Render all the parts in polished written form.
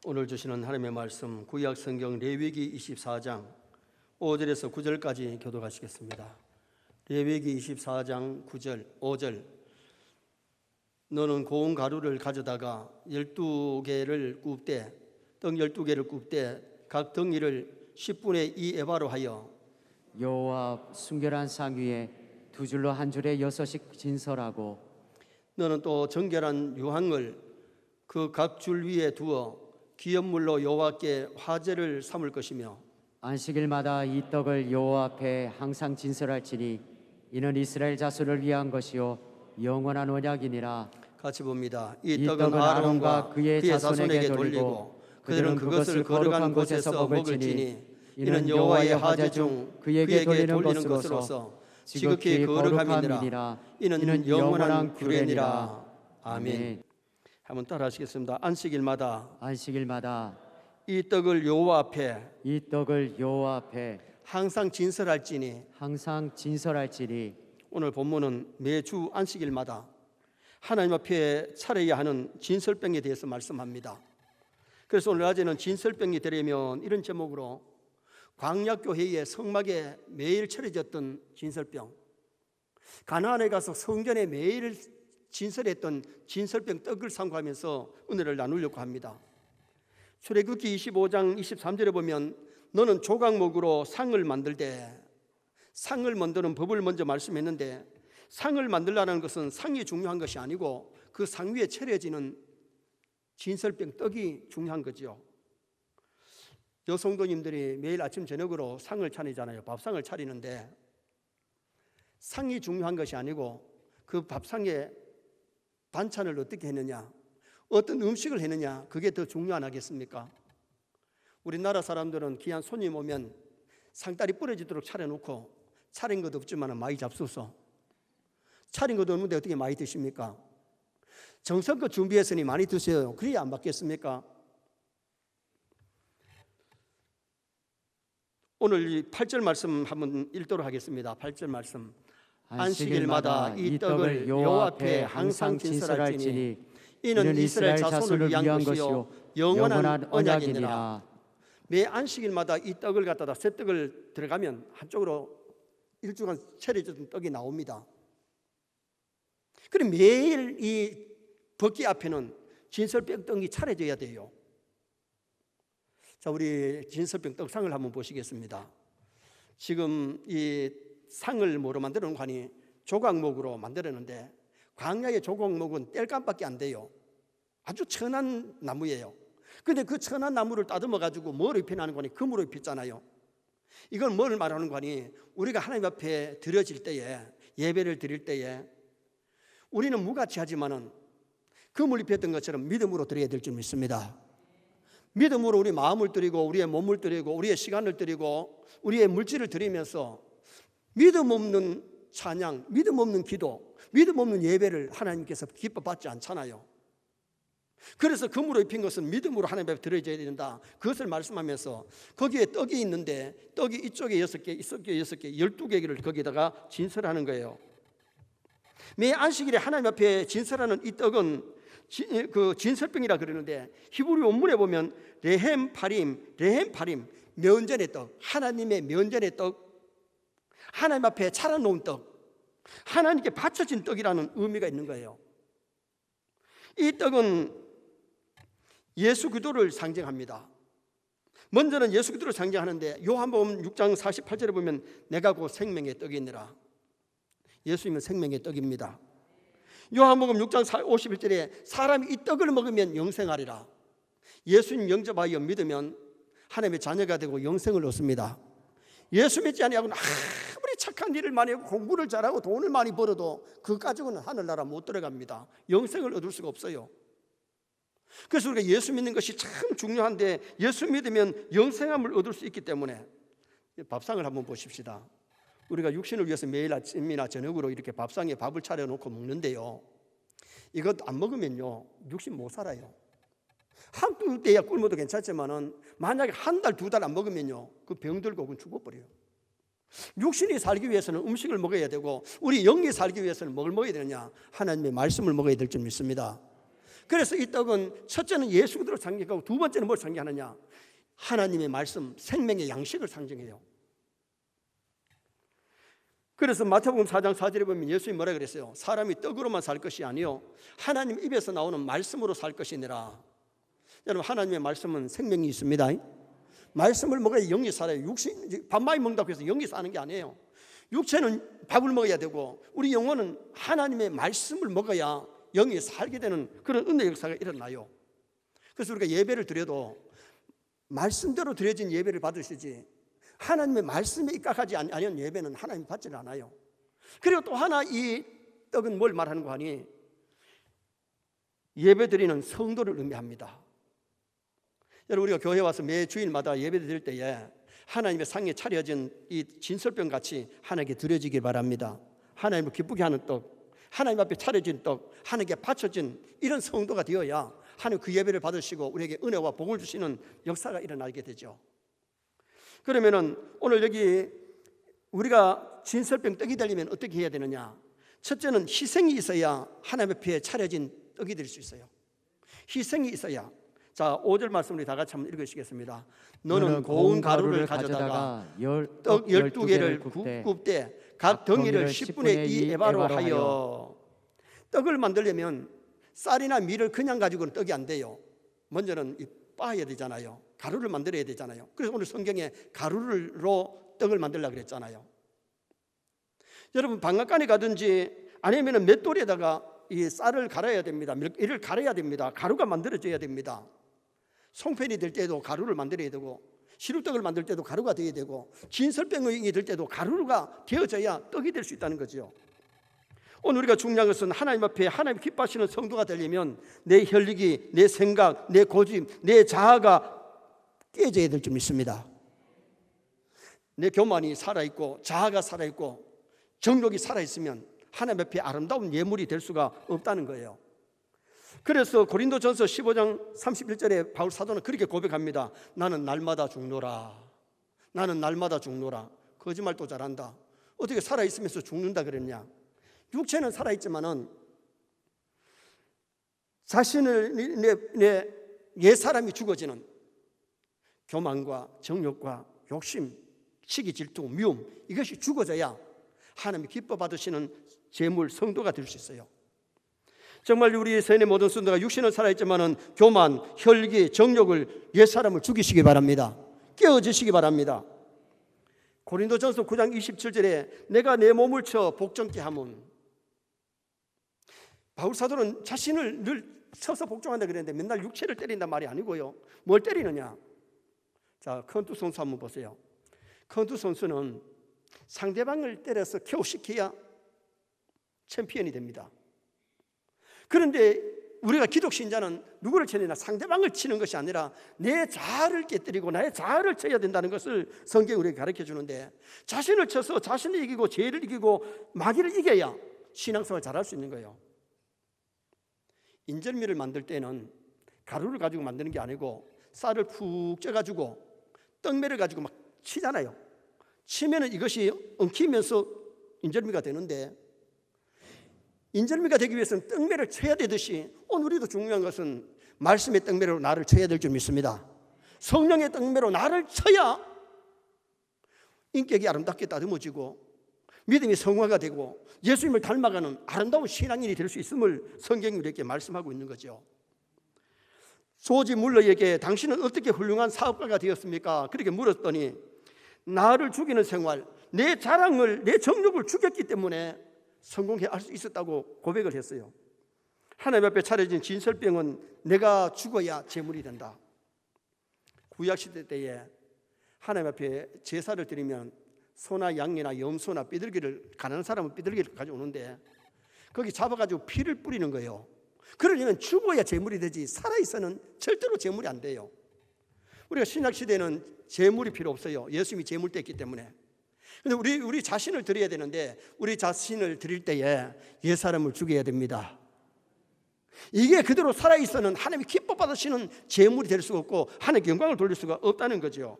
오늘 주시는 하나님의 말씀 구약 성경 레위기 24장 5절에서 9절까지 교독하시겠습니다. 레위기 24장 9절 5절 너는 고운 가루를 가져다가 12개를 굽되 떡 12개를 굽되 각 덩이를 10분의 2 에바로 하여 여호와 앞 순결한 상 위에 두 줄로 한 줄에 6씩 진설하고 너는 또 정결한 유황을 그 각 줄 위에 두어 기업물로 여호와께 화제를 삼을 것이며 안식일마다 이 떡을 여호와 앞에 항상 진설할지니 이는 이스라엘 자손을 위한 것이요 영원한 언약이니라. 같이 봅니다. 이 떡은 아론과 그의 자손에게 돌리고 그들은 그것을 거룩한 곳에서 먹을지니 이는 여호와의 화제 중 그에게 돌리는 것으로서 지극히 거룩함이니라. 이는 영원한 규례니라. 아멘. 한번 따라하시겠습니다. 안식일마다 이 떡을 여호와 앞에 항상 진설할지니 오늘 본문은 매주 안식일마다 하나님 앞에 차려야 하는 진설병에 대해서 말씀합니다. 그래서 오늘 낮에는 진설병이 되려면 이런 제목으로 광야교회의 성막에 매일 차려졌던 진설병, 가나안에 가서 성전에 매일 진설했던 진설병 떡을 상고하면서 은혜를 나누려고 합니다. 출애굽기 25장 23절에 보면 너는 조각목으로 상을 만들되, 상을 만드는 법을 먼저 말씀했는데 상을 만들라는 것은 상이 중요한 것이 아니고 그 상 위에 차려지는 진설병 떡이 중요한 거죠. 여성도님들이 매일 아침 저녁으로 상을 차리잖아요. 밥상을 차리는데 상이 중요한 것이 아니고 그 밥상에 반찬을 어떻게 했느냐, 어떤 음식을 했느냐, 그게 더 중요 안 하겠습니까? 우리나라 사람들은 귀한 손님 오면 상다리 부러지도록 차려놓고 차린 것도 없지만 많이 잡수서, 차린 것도 없는데 어떻게 많이 드십니까? 정성껏 준비했으니 많이 드세요. 그래야 안 받겠습니까? 오늘 이 8절 말씀 한번 읽도록 하겠습니다. 8절 말씀. 안식일마다 이 떡을 여호와 앞에 항상 진설할지니 이는 이스라엘 자손을 위한 것이요 영원한 언약이니라. 매 안식일마다 이 떡을 갖다가 새 떡을 들어가면 한쪽으로 일주간 차려졌던 떡이 나옵니다. 그럼 매일 이 법궤 앞에는 진설병 떡이 차려져야 돼요. 자, 우리 진설병 떡상을 한번 보시겠습니다. 지금 이 상을 뭐로 만들어 놓은 거니 조각목으로 만들었는데 광야의 조각목은 땔감밖에 안 돼요. 아주 천한 나무예요. 그런데 그 천한 나무를 따듬어 가지고 뭐로 입혀나는 거니? 금으로 입혔잖아요. 이건 뭘 말하는 거니? 우리가 하나님 앞에 드려질 때에, 예배를 드릴 때에 우리는 무가치하지만은 금을 입혔던 것처럼 믿음으로 드려야 될 줄 믿습니다. 믿음으로 우리 마음을 드리고 우리의 몸을 드리고 우리의 시간을 드리고 우리의 물질을 드리면서 믿음 없는 찬양, 믿음 없는 기도, 믿음 없는 예배를 하나님께서 기뻐받지 않잖아요. 그래서 금으로 입힌 것은 믿음으로 하나님 앞에 드려져야 된다. 그것을 말씀하면서 거기에 떡이 있는데 떡이 이쪽에 6개, 이쪽에 6개, 12개를 거기다가 진설하는 거예요. 매 안식일에 하나님 앞에 진설하는 이 떡은 그 진설병이라 그러는데 히브리 원문에 보면 레헴 파림, 면전의 떡, 하나님의 면전의 떡, 하나님 앞에 차려놓은 떡, 하나님께 바쳐진 떡이라는 의미가 있는 거예요. 이 떡은 예수 그리스도를 상징합니다. 먼저는 예수 그리스도를 상징하는데 요한복음 6장 48절에 보면 내가 곧 생명의 떡이니라. 예수님은 생명의 떡입니다. 요한복음 6장 51절에 사람이 이 떡을 먹으면 영생하리라. 예수님 영접하여 믿으면 하나님의 자녀가 되고 영생을 얻습니다. 예수 믿지 아니하고는 아무리 착한 일을 많이 하고 공부를 잘하고 돈을 많이 벌어도 그거 가지고는 하늘나라 못 들어갑니다. 영생을 얻을 수가 없어요. 그래서 우리가 예수 믿는 것이 참 중요한데 예수 믿으면 영생함을 얻을 수 있기 때문에 밥상을 한번 보십시다. 우리가 육신을 위해서 매일 아침이나 저녁으로 이렇게 밥상에 밥을 차려놓고 먹는데요, 이것 안 먹으면요 육신 못 살아요. 한두 때야 굶어도 괜찮지만은 만약에 한 달, 두 달 안 먹으면요 그 병들고 죽어버려요. 육신이 살기 위해서는 음식을 먹어야 되고 우리 영이 살기 위해서는 뭘 먹어야 되느냐? 하나님의 말씀을 먹어야 될 줄 믿습니다. 그래서 이 떡은 첫째는 예수 그리스도를 상징하고 두 번째는 뭘 상징하느냐? 하나님의 말씀, 생명의 양식을 상징해요. 그래서 마태복음 4장 4절에 보면 예수님이 뭐라 그랬어요? 사람이 떡으로만 살 것이 아니요 하나님 입에서 나오는 말씀으로 살 것이니라. 여러분, 하나님의 말씀은 생명이 있습니다. 말씀을 먹어야 영이 살아요. 육신, 밥 많이 먹는다고 해서 영이 사는 게 아니에요. 육체는 밥을 먹어야 되고 우리 영혼은 하나님의 말씀을 먹어야 영이 살게 되는 그런 은혜 역사가 일어나요. 그래서 우리가 예배를 드려도 말씀대로 드려진 예배를 받으시지 하나님의 말씀에 입각하지 않은 예배는 하나님 받지를 않아요. 그리고 또 하나, 이 떡은 뭘 말하는 거 아니? 예배 드리는 성도를 의미합니다. 여러분, 우리가 교회 와서 매 주일마다 예배 드릴 때에 하나님의 상에 차려진 이 진설병 같이 하나님께 드려지길 바랍니다. 하나님을 기쁘게 하는 떡, 하나님 앞에 차려진 떡, 하나님께 바쳐진 이런 성도가 되어야 하나님 그 예배를 받으시고 우리에게 은혜와 복을 주시는 역사가 일어나게 되죠. 그러면은 오늘 여기 우리가 진설병 떡이 되려면 어떻게 해야 되느냐? 첫째는 희생이 있어야 하나님 앞에 차려진 떡이 될 수 있어요. 희생이 있어야. 자, 5절 말씀 우리 다 같이 한번 읽으시겠습니다. 너는 고운 가루를 가져다가 떡 12개를 굽되 각 덩이를 10분의 2 에바로 하여. 떡을 만들려면 쌀이나 밀을 그냥 가지고는 떡이 안 돼요. 먼저는 빻아야 되잖아요. 가루를 만들어야 되잖아요. 그래서 오늘 성경에 가루로 떡을 만들려고 그랬잖아요. 여러분, 방앗간에 가든지 아니면 맷돌에다가 이 쌀을 갈아야 됩니다. 밀을 갈아야 됩니다. 가루가 만들어져야 됩니다. 송편이 될 때도 가루를 만들어야 되고 시루떡을 만들 때도 가루가 되어야 되고 진설병이 될 때도 가루가 되어져야 떡이 될 수 있다는 거죠. 오늘 우리가 중요한 것은 하나님 앞에 하나님 기뻐하시는 성도가 되려면 내 혈육이, 내 생각, 내 고집, 내 자아가 깨져야 될 줄 믿습니다. 내 교만이 살아있고 자아가 살아있고 정욕이 살아있으면 하나님 앞에 아름다운 예물이 될 수가 없다는 거예요. 그래서 고린도전서 15장 31절에 바울 사도는 그렇게 고백합니다. 나는 날마다 죽노라. 나는 날마다 죽노라. 거짓말 또 잘한다. 어떻게 살아있으면서 죽는다 그랬냐? 육체는 살아있지만은 자신을 내 옛사람이 죽어지는 교만과 정욕과 욕심, 시기, 질투, 미움, 이것이 죽어져야 하나님이 기뻐 받으시는 제물 성도가 될 수 있어요. 정말 우리 세뇌 모든 성도가 육신은 살아있지만은 교만, 혈기, 정욕을 옛사람을 죽이시기 바랍니다. 깨어지시기 바랍니다. 고린도전서 9장 27절에 내가 내 몸을 쳐 복종케 하면, 바울 사도는 자신을 늘 쳐서 복종한다 그랬는데 맨날 육체를 때린단 말이 아니고요. 뭘 때리느냐? 자, 컨투 선수 한번 보세요. 컨투 선수는 상대방을 때려서 KO시켜야 챔피언이 됩니다. 그런데 우리가 기독신자는 누구를 치느냐? 상대방을 치는 것이 아니라 내 자아를 깨뜨리고 나의 자아를 쳐야 된다는 것을 성경이 우리에게 가르쳐 주는데, 자신을 쳐서 자신을 이기고 죄를 이기고 마귀를 이겨야 신앙생활을 잘할 수 있는 거예요. 인절미를 만들 때는 가루를 가지고 만드는 게 아니고 쌀을 푹 쪄가지고 떡매를 가지고 막 치잖아요. 치면은 이것이 엉키면서 인절미가 되는데, 인절미가 되기 위해서는 떡매를 쳐야 되듯이 오늘 우리도 중요한 것은 말씀의 떡매로 나를 쳐야 될 줄 믿습니다. 성령의 떡매로 나를 쳐야 인격이 아름답게 다듬어지고 믿음이 성화가 되고 예수님을 닮아가는 아름다운 신앙인이 될 수 있음을 성경이 우리에게 말씀하고 있는 거죠. 조지 물러에게 당신은 어떻게 훌륭한 사업가가 되었습니까? 그렇게 물었더니 나를 죽이는 생활, 내 자랑을, 내 정욕을 죽였기 때문에 성공해 할 수 있었다고 고백을 했어요. 하나님 앞에 차려진 진설병은 내가 죽어야 제물이 된다. 구약시대 때에 하나님 앞에 제사를 드리면 소나 양이나 염소나 삐들기를, 가난한 사람은 삐들기를 가져오는데 거기 잡아가지고 피를 뿌리는 거예요. 그러려면 죽어야 제물이 되지 살아있어는 절대로 제물이 안 돼요. 우리가 신약시대는 제물이 필요 없어요. 예수님이 제물 됐기 때문에. 근데 우리 자신을 드려야 되는데 우리 자신을 드릴 때에 옛사람을 죽여야 됩니다. 이게 그대로 살아있어는 하나님이 기뻐 받으시는 제물이 될 수가 없고 하나님께 영광을 돌릴 수가 없다는 거죠.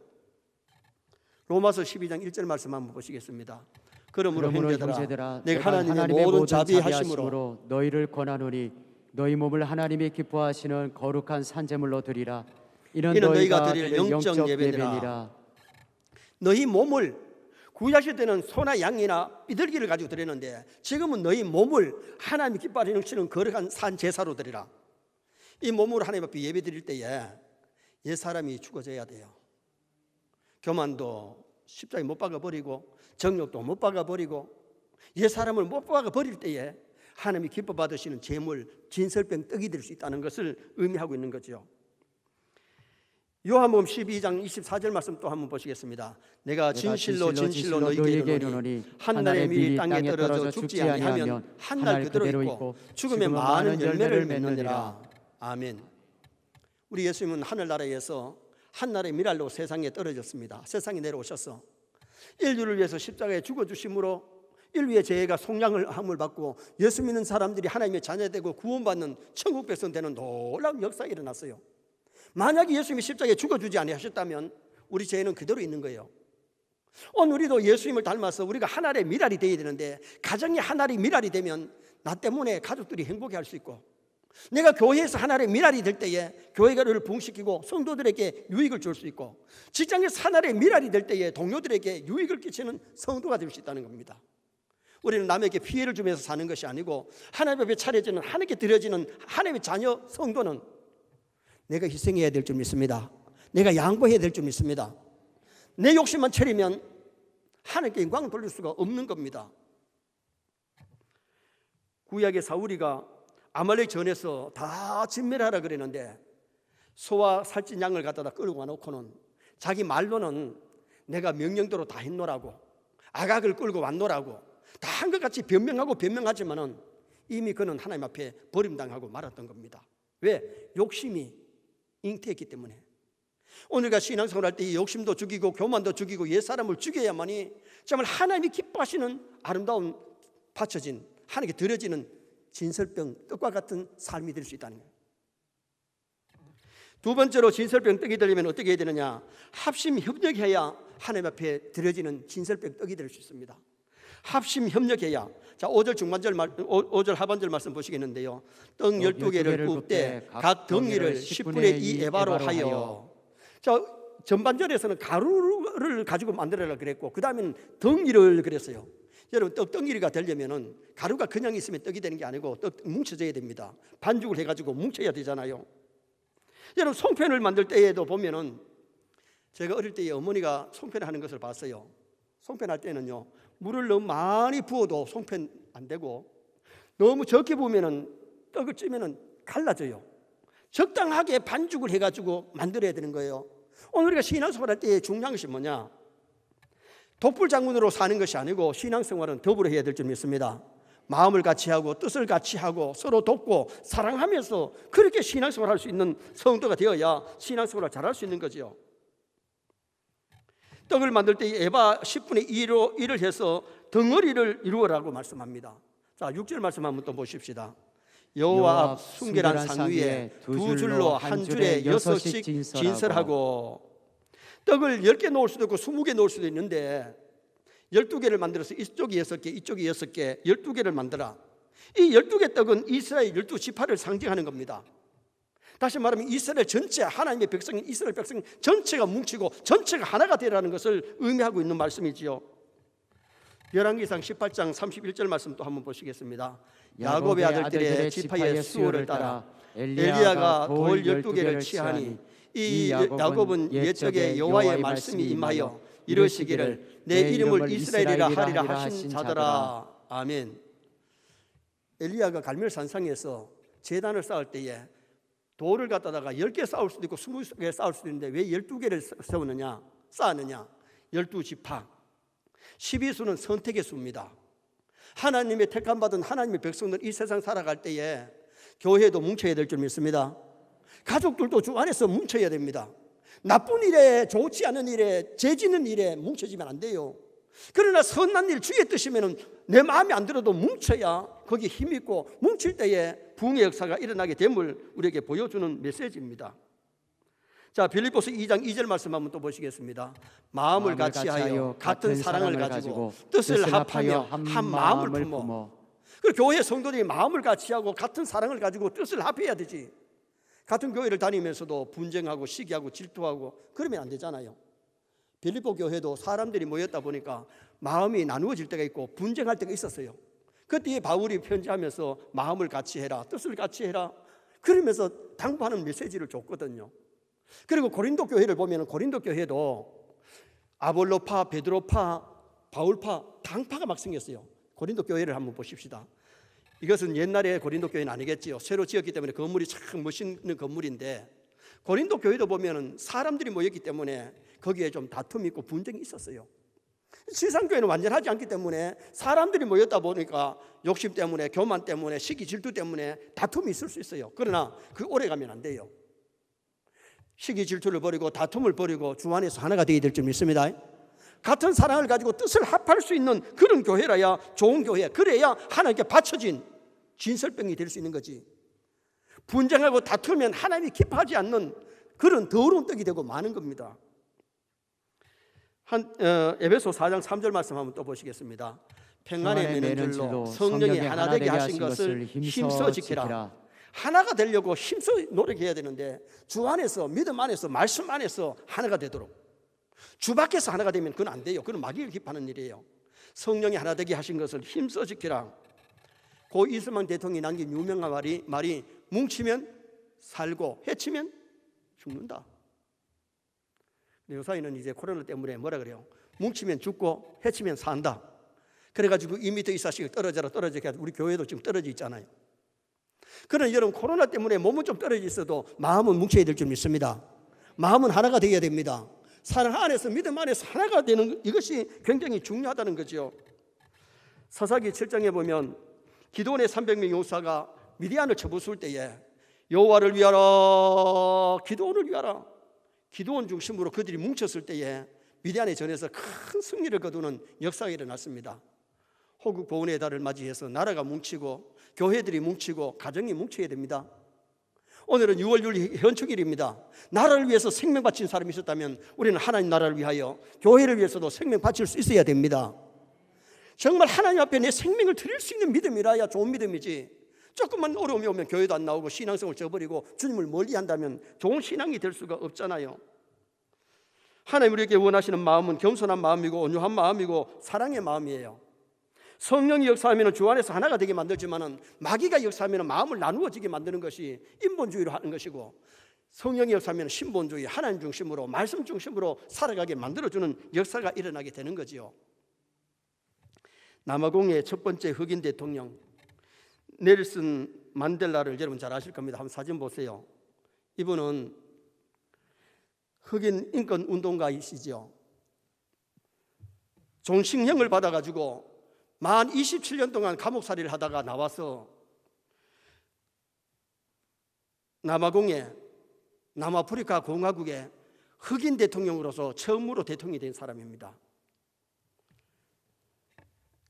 로마서 12장 1절 말씀 한번 보시겠습니다. 그러므로 형제들아 내가 하나님의 모든 자비하심으로 너희를 권하노니 너희 몸을 하나님이 기뻐하시는 거룩한 산제물로 드리라. 이는 이는 너희가 너희가 드릴 드릴 영적 영적 예배니라. 예배니라. 너희 몸을 구약시대 때는 소나 양이나 비둘기를 가지고 드렸는데 지금은 너희 몸을 하나님이 기뻐하시는 거룩한 산 제사로 드리라. 이 몸으로 하나님 앞에 예배 드릴 때에 옛사람이 죽어져야 돼요. 교만도 십자가에 못 박아버리고 정욕도 못 박아버리고 옛사람을 못 박아버릴 때에 하나님이 기뻐 받으시는 제물 진설병 떡이 될 수 있다는 것을 의미하고 있는 거죠. 요한복음 12장 24절 말씀 또 한번 보시겠습니다. 내가 진실로 진실로 너희에게 이르노니 한 날의 밀이 땅에 떨어져 죽지 아니하면 한 날 그대로 있고 죽으면 많은 열매를 맺느니라. 아멘. 우리 예수님은 하늘나라에서 한 날의 밀알로 세상에 떨어졌습니다. 세상에 내려오셔서 인류를 위해서 십자가에 죽어주심으로 인류의 죄가 속량함을 받고 예수 믿는 사람들이 하나님의 자녀되고 구원받는 천국 백성 되는 놀라운 역사가 일어났어요. 만약에 예수님이 십자가에 죽어주지 아니하셨다면 우리 죄는 그대로 있는 거예요. 오늘 우리도 예수님을 닮아서 우리가 하나의 밀알이 되어야 되는데 가정이 하나의 밀알이 되면 나 때문에 가족들이 행복해 할 수 있고 내가 교회에서 하나의 밀알이 될 때에 교회가 를 부흥시키고 성도들에게 유익을 줄 수 있고 직장에서 하나의 밀알이 될 때에 동료들에게 유익을 끼치는 성도가 될 수 있다는 겁니다. 우리는 남에게 피해를 주면서 사는 것이 아니고 하나님 앞에 차려지는 하나님께 드려지는 하나님의 자녀 성도는 내가 희생해야 될 줄 믿습니다. 내가 양보해야 될 줄 믿습니다. 내 욕심만 차리면 하나님께 영광을 돌릴 수가 없는 겁니다. 구약의 사울이가 아말렉 전에서 다 진멸하라 그랬는데 소와 살찐 양을 갖다가 끌고 와놓고는 자기 말로는 내가 명령대로 다 했노라고 아각을 끌고 왔노라고 다 한 것 같이 변명하고 변명하지만은 이미 그는 하나님 앞에 버림당하고 말았던 겁니다. 왜? 욕심이 잉태했기 때문에. 오늘과 신앙생활 할 때 이 욕심도 죽이고 교만도 죽이고 옛사람을 죽여야만이 정말 하나님이 기뻐하시는 아름다운 바쳐진 하나님께 드려지는 진설병 떡과 같은 삶이 될 수 있다는 거예요. 두 번째로 진설병 떡이 되려면 어떻게 해야 되느냐? 합심 협력해야 하나님 앞에 드려지는 진설병 떡이 될 수 있습니다. 합심 협력해야. 자, 5절 하반절 말씀 보시겠는데요. 떡 12개를 굽되 각 덩이를 10분의 2 에바로 하여. 자, 전반절에서는 가루를 가지고 만들어라 그랬고 그 다음에는 덩이를 그랬어요. 여러분 떡 덩이가 되려면은 가루가 그냥 있으면 떡이 되는 게 아니고 떡 뭉쳐져야 됩니다. 반죽을 해가지고 뭉쳐야 되잖아요. 여러분 송편을 만들 때에도 보면은 제가 어릴 때 어머니가 송편을 하는 것을 봤어요. 송편 할 때는요 물을 너무 많이 부어도 송편 안 되고 너무 적게 부으면은 떡을 찌면은 갈라져요. 적당하게 반죽을 해가지고 만들어야 되는 거예요. 오늘 우리가 신앙생활 할 때 중요한 것이 뭐냐? 독불장군으로 사는 것이 아니고 신앙생활은 더불어 해야 될 줄 믿습니다. 마음을 같이 하고 뜻을 같이 하고 서로 돕고 사랑하면서 그렇게 신앙생활을 할 수 있는 성도가 되어야 신앙생활을 잘할 수 있는 거죠. 떡을 만들 때 에바 10분의 1을 해서 덩어리를 이루어라고 말씀합니다. 자, 6절 말씀 한번 또 보십시다. 여호와 앞 순결한 상 위에 두 줄로 한 줄에 6씩 진설하고. 떡을 10개 놓을 수도 있고 20개 놓을 수도 있는데 12개를 만들어서 이쪽이 6개 이쪽이 6개 12개를 만들어. 이 12개 떡은 이스라엘 12지파를 상징하는 겁니다. 다시 말하면 이스라엘 전체 하나님의 백성인 이스라엘 백성 전체가 뭉치고 전체가 하나가 되라는 것을 의미하고 있는 말씀이지요. 열왕기상 18장 31절 말씀 또 한번 보시겠습니다. 야곱의 아들들의 지파의 수호를 따라 엘리야가 돌 12개를 취하니 이 야곱은 옛적에 여호와의 말씀이 임하여 이르시기를 내 이름을 이스라엘이라 하리라 하신 자더라. 아멘. 엘리야가 갈멜산상에서 제단을 쌓을 때에 돌을 갖다가 10개 쌓을 수도 있고 20개 쌓을 수도 있는데 왜 12개를 세우느냐? 쌓느냐? 12지파 12수는 선택의 수입니다. 하나님의 택함받은 하나님의 백성들 이 세상 살아갈 때에 교회도 뭉쳐야 될 줄 믿습니다. 가족들도 주 안에서 뭉쳐야 됩니다. 나쁜 일에 좋지 않은 일에 죄짓는 일에 뭉쳐지면 안 돼요. 그러나 선한 일 주의 뜻이면 내 마음에 안 들어도 뭉쳐야 거기에 힘이 있고 뭉칠 때에 부흥의 역사가 일어나게 됨을 우리에게 보여주는 메시지입니다. 자, 빌립보서 2장 2절 말씀 한번 또 보시겠습니다. 마음을 같이 하여 같은 사랑을 가지고 뜻을 합하여 한 마음을 품어. 그리고 교회 성도들이 마음을 같이 하고 같은 사랑을 가지고 뜻을 합해야 되지. 같은 교회를 다니면서도 분쟁하고 시기하고 질투하고 그러면 안 되잖아요. 빌립보 교회도 사람들이 모였다 보니까 마음이 나누어질 때가 있고 분쟁할 때가 있었어요. 그때 바울이 편지하면서 마음을 같이 해라, 뜻을 같이 해라, 그러면서 당부하는 메시지를 줬거든요. 그리고 고린도 교회를 보면 고린도 교회도 아볼로파, 베드로파, 바울파, 당파가 막 생겼어요. 고린도 교회를 한번 보십시다. 이것은 옛날에 고린도 교회는 아니겠지요. 새로 지었기 때문에 건물이 참 멋있는 건물인데, 고린도 교회도 보면 사람들이 모였기 때문에 거기에 좀 다툼이 있고 분쟁이 있었어요. 지상교회는 완전하지 않기 때문에 사람들이 모였다 보니까 욕심 때문에, 교만 때문에, 시기 질투 때문에 다툼이 있을 수 있어요. 그러나 그 오래 가면 안 돼요. 시기 질투를 버리고 다툼을 버리고 주 안에서 하나가 되어야 될 줄 믿습니다. 같은 사랑을 가지고 뜻을 합할 수 있는 그런 교회라야 좋은 교회, 그래야 하나님께 바쳐진 진설병이 될 수 있는 거지. 분쟁하고 다투면 하나님이 기뻐하지 않는 그런 더러운 떡이 되고 마는 겁니다. 에베소 4장 3절 말씀 한번 또 보시겠습니다. 평안에 매는 줄로 성령이 하나 되게 하신 것을 힘써 지키라. 하나가 되려고 힘써 노력해야 되는데 주 안에서, 믿음 안에서, 말씀 안에서 하나가 되도록. 주 밖에서 하나가 되면 그건 안 돼요. 그건 마귀를 기뻐하는 일이에요. 성령이 하나 되게 하신 것을 힘써 지키라. 고 이스만 대통령이 남긴 유명한 말이 뭉치면 살고 해치면 죽는다. 요사이는 이제 코로나 때문에 뭐라 그래요? 뭉치면 죽고 해치면 산다. 그래가지고 2m 이상씩 떨어져라 우리 교회도 지금 떨어져 있잖아요. 그러나 여러분, 코로나 때문에 몸은 좀 떨어져 있어도 마음은 뭉쳐야 될 줄 믿습니다. 마음은 하나가 되어야 됩니다. 사랑 안에서, 믿음 안에서 하나가 되는 이것이 굉장히 중요하다는 거죠. 사사기 7장에 보면 기드온의 300명 용사가 미디안을 쳐부술 때에 여호와를 위하라, 기드온을 위하라, 기드온 중심으로 그들이 뭉쳤을 때에 미디안의 전에서 큰 승리를 거두는 역사가 일어났습니다. 호국 보훈의 달을 맞이해서 나라가 뭉치고 교회들이 뭉치고 가정이 뭉쳐야 됩니다. 오늘은 6월 6일 현충일입니다. 나라를 위해서 생명 바친 사람이 있었다면 우리는 하나님 나라를 위하여, 교회를 위해서도 생명 바칠 수 있어야 됩니다. 정말 하나님 앞에 내 생명을 드릴 수 있는 믿음이라야 좋은 믿음이지, 조금만 어려움이 오면 교회도 안 나오고 신앙성을 저버리고 주님을 멀리한다면 좋은 신앙이 될 수가 없잖아요. 하나님 우리에게 원하시는 마음은 겸손한 마음이고 온유한 마음이고 사랑의 마음이에요. 성령이 역사하면 주 안에서 하나가 되게 만들지만 마귀가 역사하면 마음을 나누어지게 만드는 것이 인본주의로 하는 것이고, 성령이 역사하면 신본주의, 하나님 중심으로, 말씀 중심으로 살아가게 만들어주는 역사가 일어나게 되는 거지요. 남아공의 첫 번째 흑인 대통령 넬슨 만델라를 여러분 잘 아실 겁니다. 한번 사진 보세요. 이분은 흑인 인권 운동가이시죠. 종신형을 받아가지고 만 27년 동안 감옥살이를 하다가 나와서 남아공의 남아프리카 공화국의 흑인 대통령으로서 처음으로 대통령이 된 사람입니다.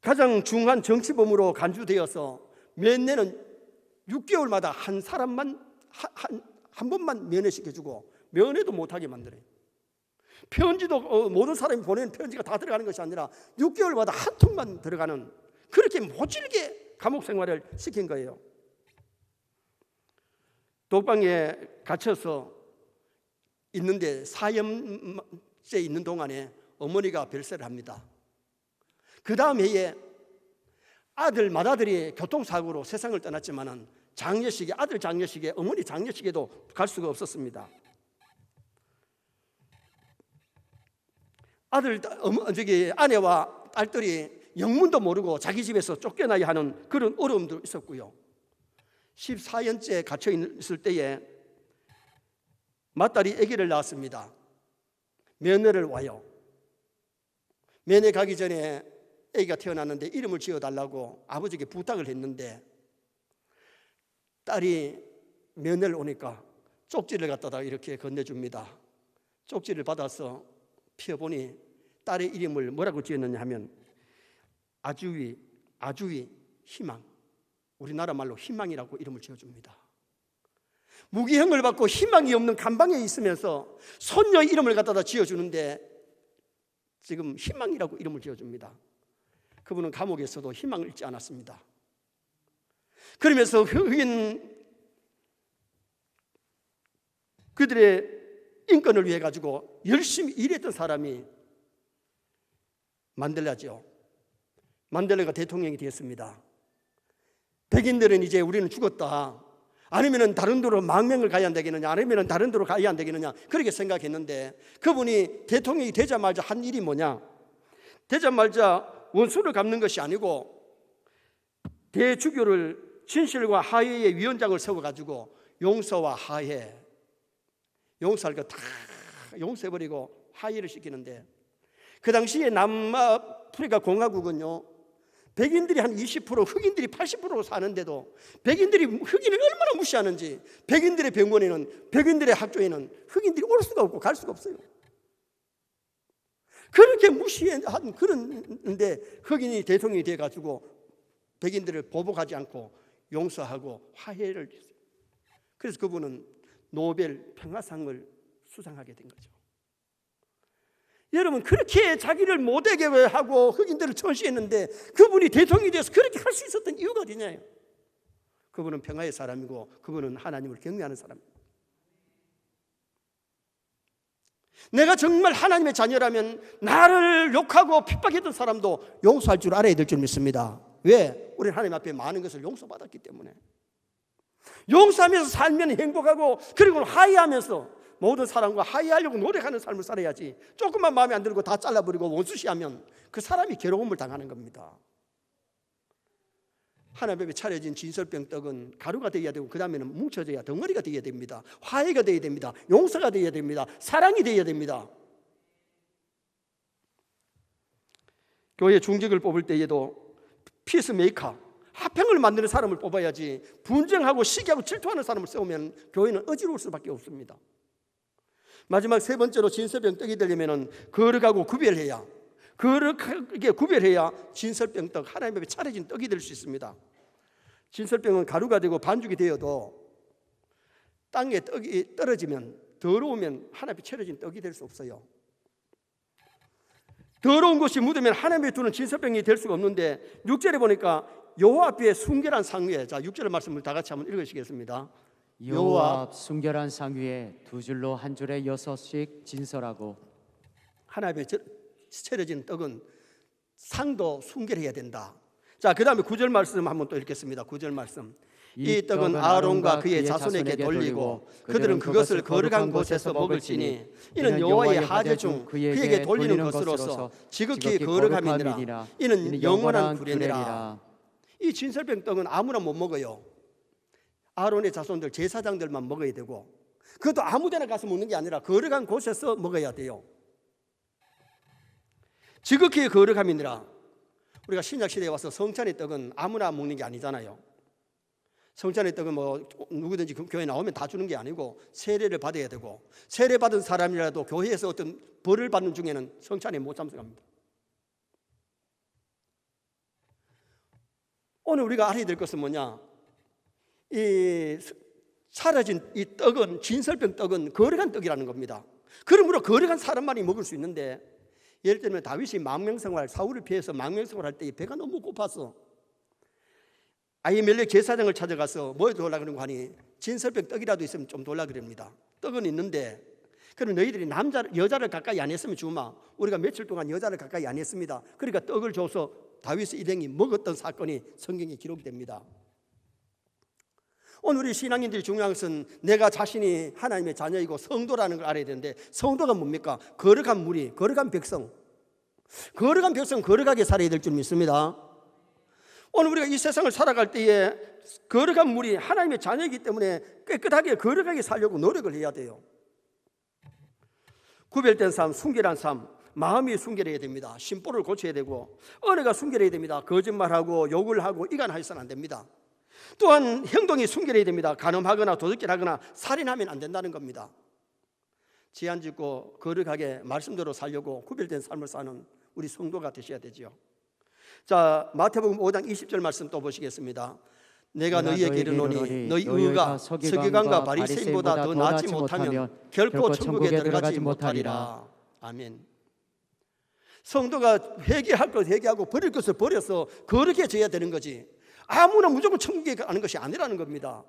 가장 중요한 정치범으로 간주되어서 면회는 6개월마다 한 사람만 한 번만 면회시켜주고 면회도 못하게 만들어요. 편지도 모든 사람이 보내는 편지가 다 들어가는 것이 아니라 6개월마다 한 통만 들어가는, 그렇게 모질게 감옥 생활을 시킨 거예요. 독방에 갇혀서 있는데 4년째 있는 동안에 어머니가 별세를 합니다. 그 다음 해에 아들 맏아들이 교통사고로 세상을 떠났지만은 장례식에, 아들 장례식에, 어머니 장례식에도 갈 수가 없었습니다. 아내와 딸들이 영문도 모르고 자기 집에서 쫓겨나야 하는 그런 어려움도 있었고요. 14년째 갇혀 있을 때에 맏딸이 아기를 낳았습니다. 면회를 와요. 면회 가기 전에 아기가 태어났는데 이름을 지어달라고 아버지에게 부탁을 했는데, 딸이 면회를 오니까 쪽지를 갖다가 이렇게 건네줍니다. 쪽지를 받아서 펴보니 딸의 이름을 뭐라고 지었느냐 하면 아주이 희망, 우리나라 말로 희망이라고 이름을 지어줍니다. 무기형을 받고 희망이 없는 감방에 있으면서 손녀의 이름을 갖다가 지어주는데 지금 희망이라고 이름을 지어줍니다. 그분은 감옥에서도 희망을 잃지 않았습니다. 그러면서 흑인 그들의 인권을 위해 가지고 열심히 일했던 사람이 만델라죠. 만델라가 대통령이 되었습니다. 백인들은 이제 우리는 죽었다, 아니면 다른 데로 망명을 가야 안 되겠느냐, 아니면 다른 데로 가야 안 되겠느냐, 그렇게 생각했는데 그분이 대통령이 되자마자 한 일이 뭐냐, 되자마자 원수를 갚는 것이 아니고 대주교를 진실과 화해의 위원장을 세워가지고 용서와 화해, 용서할 거 다 용서해버리고 화해를 시키는데, 그 당시에 남아프리카 공화국은요, 백인들이 한 20%, 흑인들이 80% 사는데도 백인들이 흑인을 얼마나 무시하는지, 백인들의 병원에는, 백인들의 학교에는 흑인들이 올 수가 없고 갈 수가 없어요. 그렇게 무시한 그런데 흑인이 대통령이 돼가지고 백인들을 보복하지 않고 용서하고 화해를 했어요. 그래서 그분은 노벨 평화상을 수상하게 된 거죠. 여러분, 그렇게 자기를 못되게 하고 흑인들을 전시했는데 그분이 대통령이 돼서 그렇게 할 수 있었던 이유가 어디냐요? 그분은 평화의 사람이고 그분은 하나님을 경외하는 사람입니다. 내가 정말 하나님의 자녀라면 나를 욕하고 핍박했던 사람도 용서할 줄 알아야 될 줄 믿습니다. 왜? 우리는 하나님 앞에 많은 것을 용서받았기 때문에. 용서하면서 살면 행복하고, 그리고 화해하면서 모든 사람과 화해하려고 노력하는 삶을 살아야지, 조금만 마음에 안 들고 다 잘라버리고 원수시하면 그 사람이 괴로움을 당하는 겁니다. 하나님 앞에 차려진 진설병떡은 가루가 되어야 되고, 그 다음에는 뭉쳐져야 덩어리가 되어야 됩니다. 화해가 되어야 됩니다. 용서가 되어야 됩니다. 사랑이 되어야 됩니다. 교회 중직을 뽑을 때에도 피스메이커, 화평을 만드는 사람을 뽑아야지, 분쟁하고 시기하고 질투하는 사람을 세우면 교회는 어지러울 수밖에 없습니다. 마지막 세 번째로 진설병떡이 되려면 거룩하고 구별해야, 거룩하게 구별해야 진설병떡, 하나님 앞에 차려진 떡이 될 수 있습니다. 진설병은 가루가 되고 반죽이 되어도 땅에 떡이 떨어지면, 더러우면 하나님 앞에 차려진 떡이 될 수 없어요. 더러운 것이 묻으면 하나님의 두는 진설병이 될 수가 없는데, 6절에 보니까 여호와 앞에 순결한 상 위에, 자 6절 말씀을 다 같이 한번 읽으시겠습니다. 여호와 앞 순결한 상 위에 두 줄로 한 줄에 6씩 진설하고. 하나님 앞에 차려진 떡은 상도 순결해야 된다. 자, 그 다음에 9절 말씀 한번 또 읽겠습니다. 9절 말씀. 이 떡은 아론과 그의 자손에게 돌리고 그들은 그것을 거룩한 곳에서 먹을지니 이는 여호와의 하제 중 그에게 돌리는 것으로서 지극히 거룩함이니라. 이는 영원한 구례니라. 이 진설병 떡은 아무나 못 먹어요. 아론의 자손들, 제사장들만 먹어야 되고, 그것도 아무데나 가서 먹는 게 아니라 거룩한 곳에서 먹어야 돼요. 지극히 거룩함이니라. 우리가 신약시대에 와서 성찬의 떡은 아무나 먹는 게 아니잖아요. 성찬의 떡은 뭐 누구든지 교회 나오면 다 주는 게 아니고 세례를 받아야 되고, 세례 받은 사람이라도 교회에서 어떤 벌을 받는 중에는 성찬에 못 참석합니다. 오늘 우리가 알아야 될 것은 뭐냐, 이 사라진 이 떡은, 진설병 떡은 거룩한 떡이라는 겁니다. 그러므로 거룩한 사람만이 먹을 수 있는데, 예를 들면 다윗이 망명생활, 사울을 피해서 망명생활할 때 배가 너무 고파서 아히멜렉 제사장을 찾아가서 뭐 돌라 그러는 거 하니, 진설병 떡이라도 있으면 좀 돌라 그럽니다. 떡은 있는데, 그럼 너희들이 여자를 가까이 안 했으면 주마. 우리가 며칠 동안 여자를 가까이 안 했습니다. 그러니까 떡을 줘서 다윗의 일행이 먹었던 사건이 성경에 기록이 됩니다. 오늘 우리 신앙인들이 중요한 것은 내가 자신이 하나님의 자녀이고 성도라는 걸 알아야 되는데, 성도가 뭡니까? 거룩한 무리, 거룩한 백성. 거룩한 백성, 거룩하게 살아야 될 줄 믿습니다. 오늘 우리가 이 세상을 살아갈 때에 거룩한 무리, 하나님의 자녀이기 때문에 깨끗하게 거룩하게 살려고 노력을 해야 돼요. 구별된 삶, 순결한 삶, 마음이 순결해야 됩니다. 심보를 고쳐야 되고, 언어가 순결해야 됩니다. 거짓말하고 욕을 하고 이간해서는 안 됩니다. 또한 행동이 순결해야 됩니다. 간음하거나 도둑질하거나 살인하면 안 된다는 겁니다. 제한 짓고 거룩하게 말씀대로 살려고 구별된 삶을 사는 우리 성도가 되셔야 되죠. 자, 마태복음 5장 20절 말씀 또 보시겠습니다. 내가 너희에게 이르노니 너희 의가 서기관과 바리새인보다 더 낫지 못하면 결코 천국에 들어가지 못하리라. 아멘. 성도가 회개할 것 회개하고 버릴 것을 버려서 거룩해져야 되는 거지. 아무나 무조건 천국에 가는 것이 아니라는 겁니다.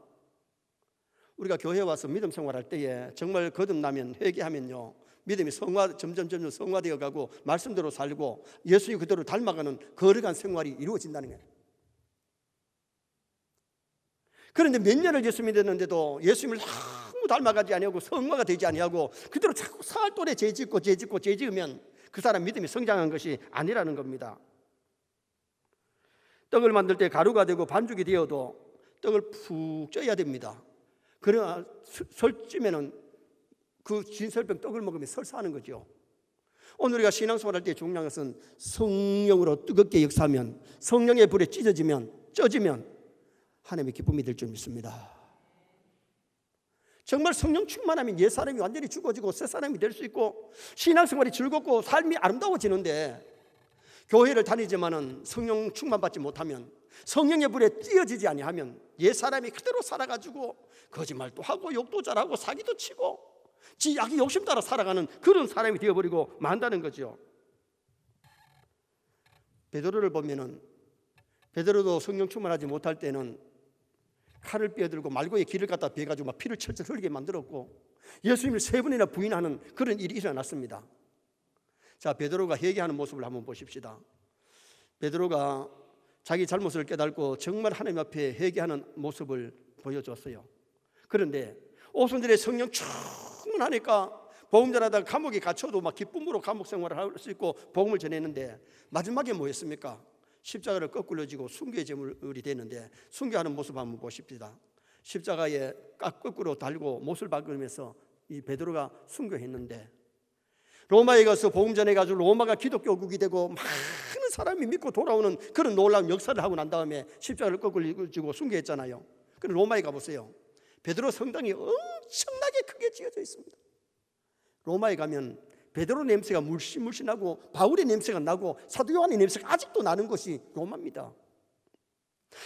우리가 교회에 와서 믿음 생활할 때에 정말 거듭나면, 회개하면요, 믿음이 점점 성화되어 가고 말씀대로 살고 예수님 그대로 닮아가는 거룩한 생활이 이루어진다는 거예요. 그런데 몇 년을 예수 믿었는데도 예수님을 너무 닮아가지 아니하고 성화가 되지 아니하고 그대로 자꾸 사활동에 죄 지으면 그 사람 믿음이 성장한 것이 아니라는 겁니다. 떡을 만들 때 가루가 되고 반죽이 되어도 떡을 푹 쪄야 됩니다. 그러나 설찌면은 그 진설병 떡을 먹으면 설사하는 거죠. 오늘 우리가 신앙생활할 때 중요한 것은 성령으로 뜨겁게 역사하면, 성령의 불에 찢어지면 하나님의 기쁨이 될 줄 믿습니다. 정말 성령 충만하면 옛사람이 완전히 죽어지고 새 사람이 될 수 있고 신앙생활이 즐겁고 삶이 아름다워지는데, 교회를 다니지만은 성령 충만받지 못하면, 성령의 불에 띄어지지 아니하면 옛사람이 그대로 살아가지고 거짓말도 하고 욕도 잘하고 사기도 치고 지 자기 욕심 따라 살아가는 그런 사람이 되어버리고 만다는 거죠. 베드로를 보면은, 베드로도 성령 충만하지 못할 때는 칼을 빼들고 말고의 길을 갖다 베가지고 막 피를 철철 흘리게 만들었고 예수님을 3번이나 부인하는 그런 일이 일어났습니다. 자, 베드로가 회개하는 모습을 한번 보십시다. 베드로가 자기 잘못을 깨닫고 정말 하나님 앞에 회개하는 모습을 보여줬어요. 그런데 오순절에 성령 충만하니까 복음 전하다가 감옥에 갇혀도 막 기쁨으로 감옥 생활을 할 수 있고 복음을 전했는데, 마지막에 뭐였습니까? 십자가를 거꾸로 지고 순교의 제물이 되는데, 순교하는 모습 한번 보십시다. 십자가에 거꾸로 달고 못을 박으면서 이 베드로가 순교했는데, 로마에 가서 복음 전해가지고 로마가 기독교국이 되고 많은 사람이 믿고 돌아오는 그런 놀라운 역사를 하고 난 다음에 십자가를 거꾸로 지고 순교했잖아요. 그럼 로마에 가보세요. 베드로 성당이 엄청나게 크게 지어져 있습니다. 로마에 가면 베드로 냄새가 물씬물씬하고 바울의 냄새가 나고 사도 요한의 냄새가 아직도 나는 것이 로마입니다.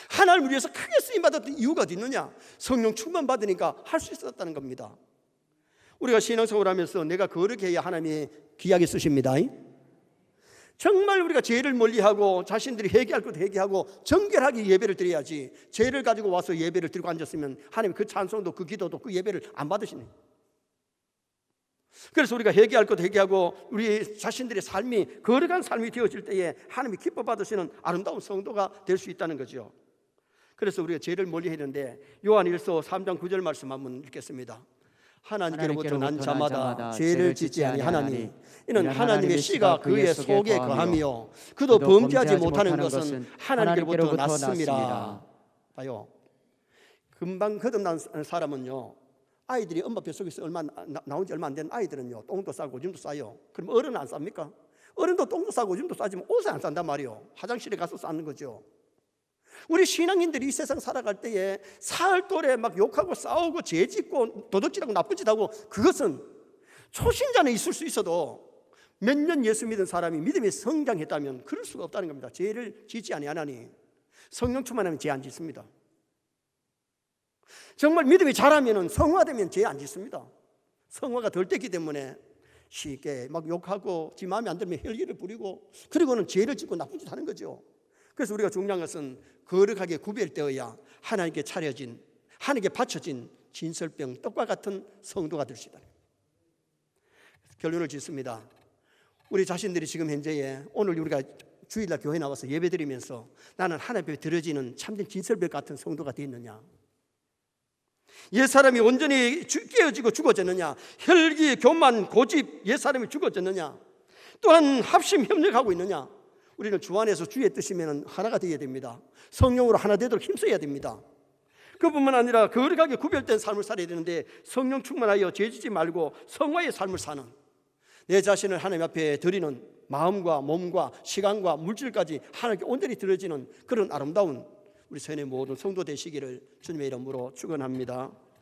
하나님을 위해서 크게 쓰임받았던 이유가 어디 있느냐? 성령 충만 받으니까 할 수 있었다는 겁니다. 우리가 신앙생활을 하면서 내가 그렇게 해야 하나님이 귀하게 쓰십니다. 정말 우리가 죄를 멀리하고 자신들이 회개할 것도 회개하고 정결하게 예배를 드려야지, 죄를 가지고 와서 예배를 드리고 앉았으면 하나님 그 찬송도 그 기도도 그 예배를 안 받으시네. 그래서 우리가 회개할 것도 회개하고 우리 자신들의 삶이 거룩한 삶이 되어질 때에 하나님이 기뻐 받으시는 아름다운 성도가 될 수 있다는 거죠. 그래서 우리가 죄를 멀리 했는데 요한 1서 3장 9절 말씀 한번 읽겠습니다. 하나님께로부터 난 자마다 죄를 짓지 아니하나니 이는 하나님의 씨가 그의 속에 거하며 그도 범죄하지 못하는 것은 하나님께로부터 났습니다. 봐요, 금방 거듭난 사람은요, 아이들이 엄마 뱃속에서 나온 지 얼마 안 된 아이들은요, 똥도 싸고 오줌도 싸요. 그럼 어른은 안 쌉니까? 어른도 똥도 싸고 오줌도 싸지만 옷을 안 싼단 말이에요. 화장실에 가서 싸는 거죠. 우리 신앙인들이 이 세상 살아갈 때에 사흘도래 막 욕하고 싸우고 죄짓고 도둑질하고 나쁜 짓하고, 그것은 초신자는 있을 수 있어도 몇 년 예수 믿은 사람이 믿음이 성장했다면 그럴 수가 없다는 겁니다. 죄를 짓지 아니하나니 성령 충만하면 죄 안 짓습니다. 정말 믿음이 자라면 성화되면 죄 안 짓습니다. 성화가 덜 됐기 때문에 쉽게 막 욕하고 지 마음에 안 들면 혈기를 부리고 그리고는 죄를 짓고 나쁜 짓 하는 거죠. 그래서 우리가 중요한 것은 거룩하게 구별되어야 하나님께 차려진, 하나님께 바쳐진 진설병 떡과 같은 성도가 될 수 있다. 결론을 짓습니다. 우리 자신들이 지금 현재에 오늘 우리가 주일날 교회 나와서 예배드리면서 나는 하나님 앞에 드려지는 참된 진설병 같은 성도가 되었느냐? 옛사람이 온전히 깨어지고 죽어졌느냐? 혈기, 교만, 고집, 옛사람이 죽어졌느냐? 또한 합심, 협력하고 있느냐? 우리는 주 안에서 주의 뜻이면 하나가 되어야 됩니다. 성령으로 하나 되도록 힘써야 됩니다. 그뿐만 아니라 거룩하게 구별된 삶을 살아야 되는데, 성령 충만하여 죄지지 말고 성화의 삶을 사는, 내 자신을 하나님 앞에 드리는 마음과 몸과 시간과 물질까지 하나님께 온전히 드려지는 그런 아름다운 우리 선의 모든 성도 되시기를 주님의 이름으로 축원합니다.